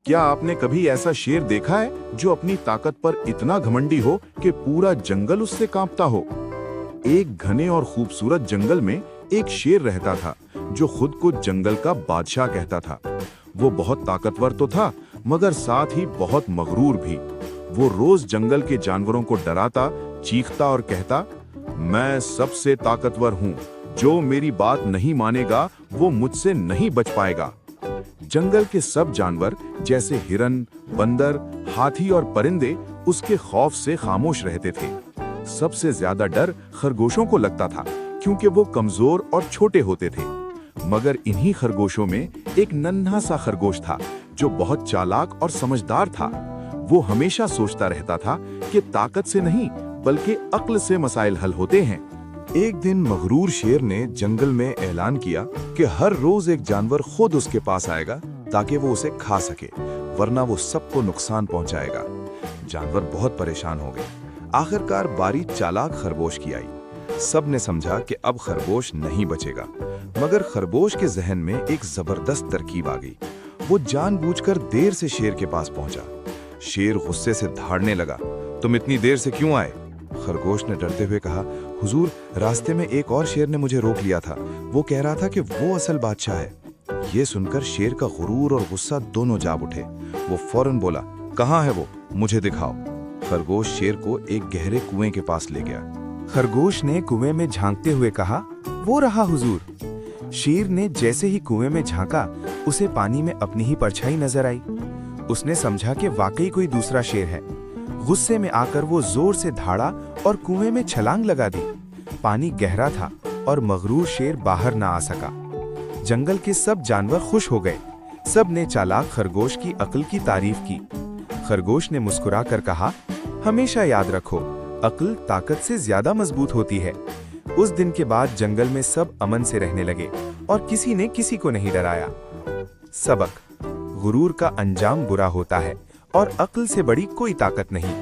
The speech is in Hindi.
क्या आपने कभी ऐसा शेर देखा है जो अपनी ताकत पर इतना घमंडी हो कि पूरा जंगल उससे कांपता हो? एक घने और खूबसूरत जंगल में एक शेर रहता था जो खुद को जंगल का बादशाह कहता था। वो बहुत ताकतवर तो था, मगर साथ ही बहुत मगरूर भी। वो रोज जंगल के जानवरों को डराता, चीखता और कहता, मैं सबसे ताकतवर हूँ, जो मेरी बात नहीं मानेगा वो मुझसे नहीं बच पाएगा। जंगल के सब जानवर जैसे हिरन, बंदर, हाथी और परिंदे उसके खौफ से खामोश रहते थे। सबसे ज्यादा डर खरगोशों को लगता था, क्योंकि वो कमजोर और छोटे होते थे। मगर इन्हीं खरगोशों में एक नन्हा सा खरगोश था जो बहुत चालाक और समझदार था। वो हमेशा सोचता रहता था कि ताकत से नहीं बल्कि अक्ल से मसाइल हल होते हैं। एक दिन मगरूर शेर ने जंगल में ऐलान किया कि हर रोज एक जानवर खुद उसके पास आएगा ताकि वो उसे खा सके, वरना वो सबको नुकसान पहुंचाएगा। जानवर बहुत परेशान हो गए। आखिरकार बारी चालाक खरगोश की आई। सब ने समझा कि अब खरगोश नहीं बचेगा, मगर खरगोश के जहन में एक जबरदस्त तरकीब आ गई। वो जानबूझकर देर से शेर के पास पहुंचा। शेर गुस्से से धाड़ने लगा, तुम इतनी देर से क्यों आए? खरगोश ने डरते हुए कहा, हुजूर, रास्ते में एक और शेर ने मुझे रोक लिया था। वो कह रहा था कि वो असल बादशाह है। ये सुनकर शेर का गुरूर और गुस्सा दोनों जाग उठे। वो फौरन बोला, कहाँ है वो? मुझे दिखाओ। खरगोश शेर को एक गहरे कुएं के पास ले गया। खरगोश ने कुएं में झांकते हुए कहा, वो रहा हुजूर। शेर ने जैसे ही कुएं में झांका, उसे पानी में अपनी ही परछाई नजर आई। उसने समझा कि वाकई कोई दूसरा शेर है। गुस्से में आकर वो जोर से धाड़ा और कुएं में छलांग लगा दी। पानी गहरा था और मगरूर शेर बाहर ना आ सका। जंगल के सब जानवर खुश हो गए। सब ने चालाक खरगोश की अक्ल की तारीफ की। खरगोश ने मुस्कुराकर कहा, हमेशा याद रखो, अक्ल ताकत से ज्यादा मजबूत होती है। उस दिन के बाद जंगल में सब अमन से रहने लगे और किसी ने किसी को नहीं डराया। सबक: गुरूर का अंजाम बुरा होता है और अक्ल से बड़ी कोई ताकत नहीं।